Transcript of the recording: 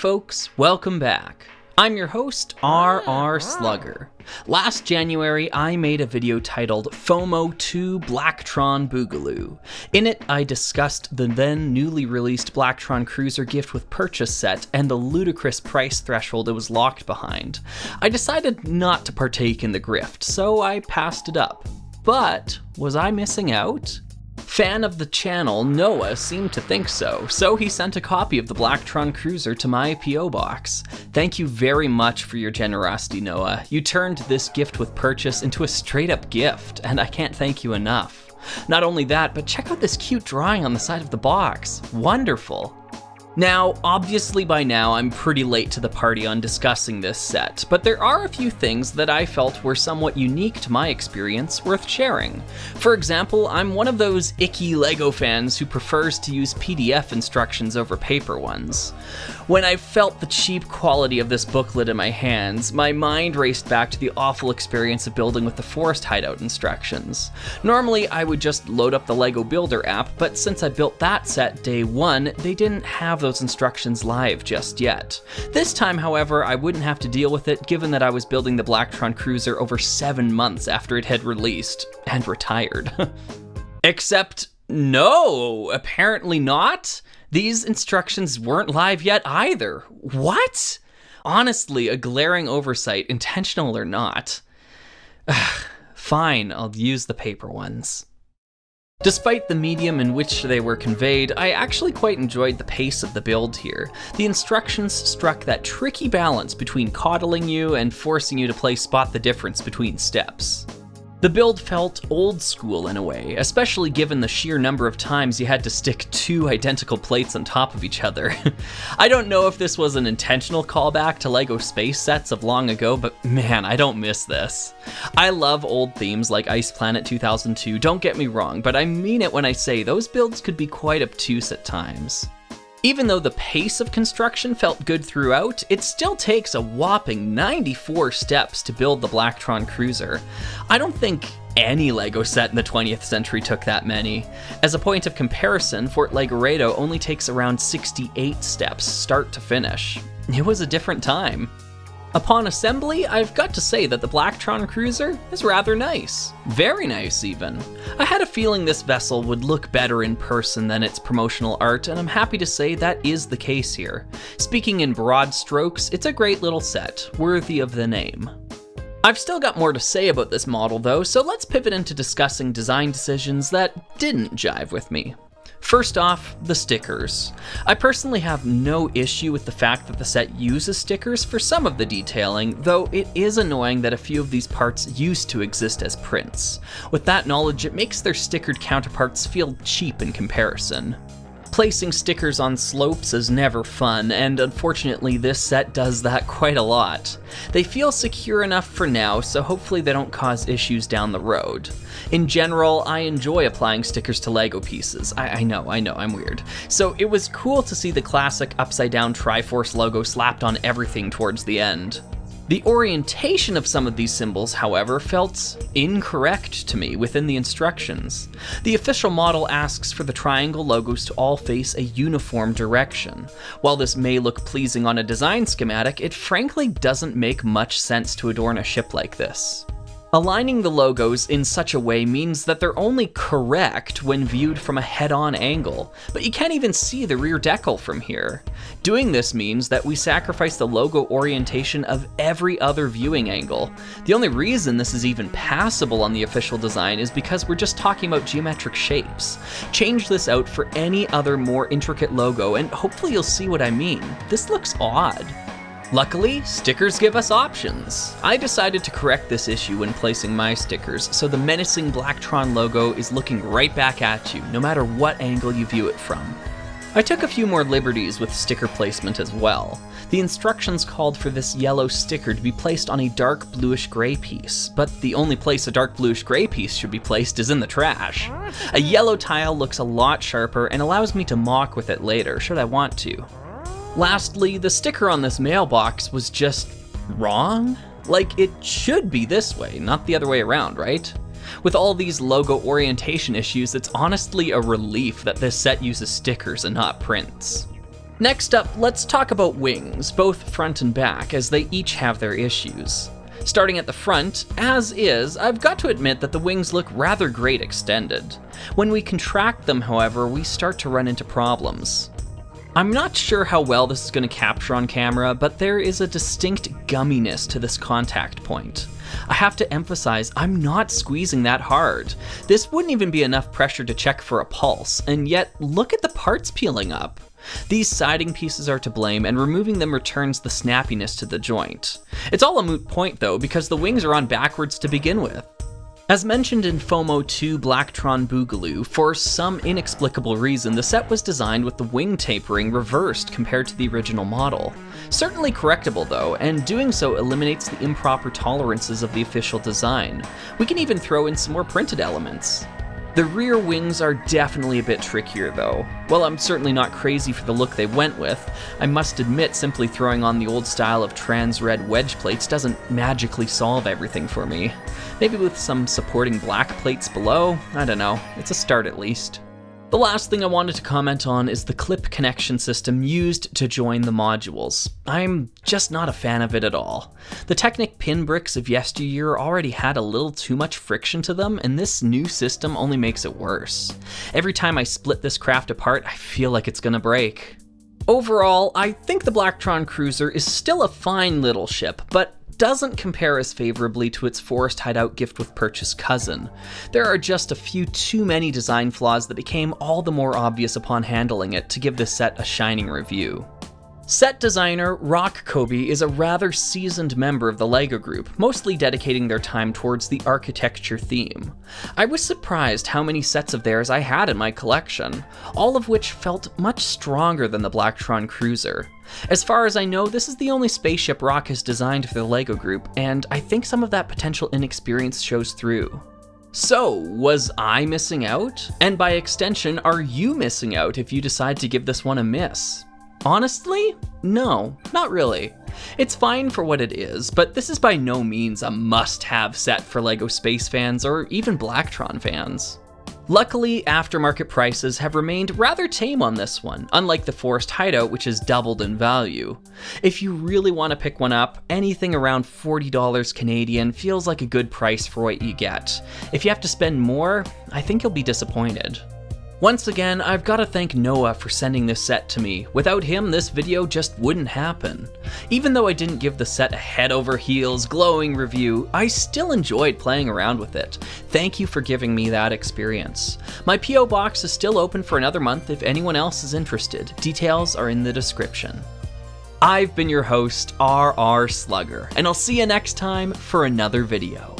folks, welcome back. I'm your host, RR Slugger. Last January, I made a video titled FOMO 2 Blacktron Boogaloo. In it, I discussed the then newly released Blacktron Cruiser gift with purchase set and the ludicrous price threshold it was locked behind. I decided not to partake in the grift, so I passed it up. But was I missing out? Fan of the channel, Noah, seemed to think so he sent a copy of the Blacktron Cruiser to my P.O. box. Thank you very much for your generosity, Noah. You turned this gift with purchase into a straight-up gift, and I can't thank you enough. Not only that, but check out this cute drawing on the side of the box. Wonderful. Now, obviously by now, I'm pretty late to the party on discussing this set, but there are a few things that I felt were somewhat unique to my experience worth sharing. For example, I'm one of those icky LEGO fans who prefers to use PDF instructions over paper ones. When I felt the cheap quality of this booklet in my hands, my mind raced back to the awful experience of building with the forest hideout instructions. Normally, I would just load up the LEGO Builder app, but since I built that set day one, they didn't have those instructions live just yet. This time, however, I wouldn't have to deal with it given that I was building the Blacktron Cruiser over 7 months after it had released and retired. Except, no, apparently not. These instructions weren't live yet either. What? Honestly, a glaring oversight, intentional or not. Fine, I'll use the paper ones. Despite the medium in which they were conveyed, I actually quite enjoyed the pace of the build here. The instructions struck that tricky balance between coddling you and forcing you to play spot the difference between steps. The build felt old school in a way, especially given the sheer number of times you had to stick 2 identical plates on top of each other. I don't know if this was an intentional callback to LEGO space sets of long ago, but man, I don't miss this. I love old themes like Ice Planet 2002, don't get me wrong, but I mean it when I say those builds could be quite obtuse at times. Even though the pace of construction felt good throughout, it still takes a whopping 94 steps to build the Blacktron Cruiser. I don't think any LEGO set in the 20th century took that many. As a point of comparison, Fort Legoredo only takes around 68 steps, start to finish. It was a different time. Upon assembly, I've got to say that the Blacktron Cruiser is rather nice. Very nice, even. I had a feeling this vessel would look better in person than its promotional art, and I'm happy to say that is the case here. Speaking in broad strokes, it's a great little set, worthy of the name. I've still got more to say about this model though, so let's pivot into discussing design decisions that didn't jive with me. First off, the stickers. I personally have no issue with the fact that the set uses stickers for some of the detailing, though it is annoying that a few of these parts used to exist as prints. With that knowledge, it makes their stickered counterparts feel cheap in comparison. Placing stickers on slopes is never fun, and unfortunately this set does that quite a lot. They feel secure enough for now, so hopefully they don't cause issues down the road. In general, I enjoy applying stickers to LEGO pieces. I know, I'm weird. So it was cool to see the classic upside-down Triforce logo slapped on everything towards the end. The orientation of some of these symbols, however, felt incorrect to me within the instructions. The official model asks for the triangle logos to all face a uniform direction. While this may look pleasing on a design schematic, it frankly doesn't make much sense to adorn a ship like this. Aligning the logos in such a way means that they're only correct when viewed from a head-on angle, but you can't even see the rear decal from here. Doing this means that we sacrifice the logo orientation of every other viewing angle. The only reason this is even passable on the official design is because we're just talking about geometric shapes. Change this out for any other more intricate logo and hopefully you'll see what I mean. This looks odd. Luckily, stickers give us options. I decided to correct this issue when placing my stickers, so the menacing Blacktron logo is looking right back at you, no matter what angle you view it from. I took a few more liberties with sticker placement as well. The instructions called for this yellow sticker to be placed on a dark bluish-gray piece, but the only place a dark bluish-gray piece should be placed is in the trash. A yellow tile looks a lot sharper and allows me to mock with it later, should I want to. Lastly, the sticker on this mailbox was just wrong? Like, it should be this way, not the other way around, right? With all these logo orientation issues, it's honestly a relief that this set uses stickers and not prints. Next up, let's talk about wings, both front and back, as they each have their issues. Starting at the front, as is, I've got to admit that the wings look rather great extended. When we contract them, however, we start to run into problems. I'm not sure how well this is going to capture on camera, but there is a distinct gumminess to this contact point. I have to emphasize, I'm not squeezing that hard. This wouldn't even be enough pressure to check for a pulse, and yet look at the parts peeling up. These siding pieces are to blame, and removing them returns the snappiness to the joint. It's all a moot point though, because the wings are on backwards to begin with. As mentioned in FOMO 2 Blacktron Boogaloo, for some inexplicable reason the set was designed with the wing tapering reversed compared to the original model. Certainly correctable though, and doing so eliminates the improper tolerances of the official design. We can even throw in some more printed elements. The rear wings are definitely a bit trickier though. While I'm certainly not crazy for the look they went with, I must admit simply throwing on the old style of trans red wedge plates doesn't magically solve everything for me. Maybe with some supporting black plates below? I don't know, it's a start at least. The last thing I wanted to comment on is the clip connection system used to join the modules. I'm just not a fan of it at all. The Technic pin bricks of yesteryear already had a little too much friction to them, and this new system only makes it worse. Every time I split this craft apart, I feel like it's gonna break. Overall, I think the Blacktron Cruiser is still a fine little ship, but doesn't compare as favorably to its Forest Hideout gift with purchase cousin. There are just a few too many design flaws that became all the more obvious upon handling it to give this set a shining review. Set designer Rock Kobe is a rather seasoned member of the LEGO group, mostly dedicating their time towards the architecture theme. I was surprised how many sets of theirs I had in my collection, all of which felt much stronger than the Blacktron Cruiser. As far as I know, this is the only spaceship Rock has designed for the LEGO group, and I think some of that potential inexperience shows through. So, was I missing out? And by extension, are you missing out if you decide to give this one a miss? Honestly, no, not really. It's fine for what it is, but this is by no means a must-have set for LEGO Space fans or even Blacktron fans. Luckily, aftermarket prices have remained rather tame on this one, unlike the Forest Hideout, which has doubled in value. If you really want to pick one up, anything around $40 Canadian feels like a good price for what you get. If you have to spend more, I think you'll be disappointed. Once again, I've got to thank Noah for sending this set to me. Without him, this video just wouldn't happen. Even though I didn't give the set a head over heels, glowing review, I still enjoyed playing around with it. Thank you for giving me that experience. My P.O. box is still open for another month if anyone else is interested. Details are in the description. I've been your host, RR Slugger, and I'll see you next time for another video.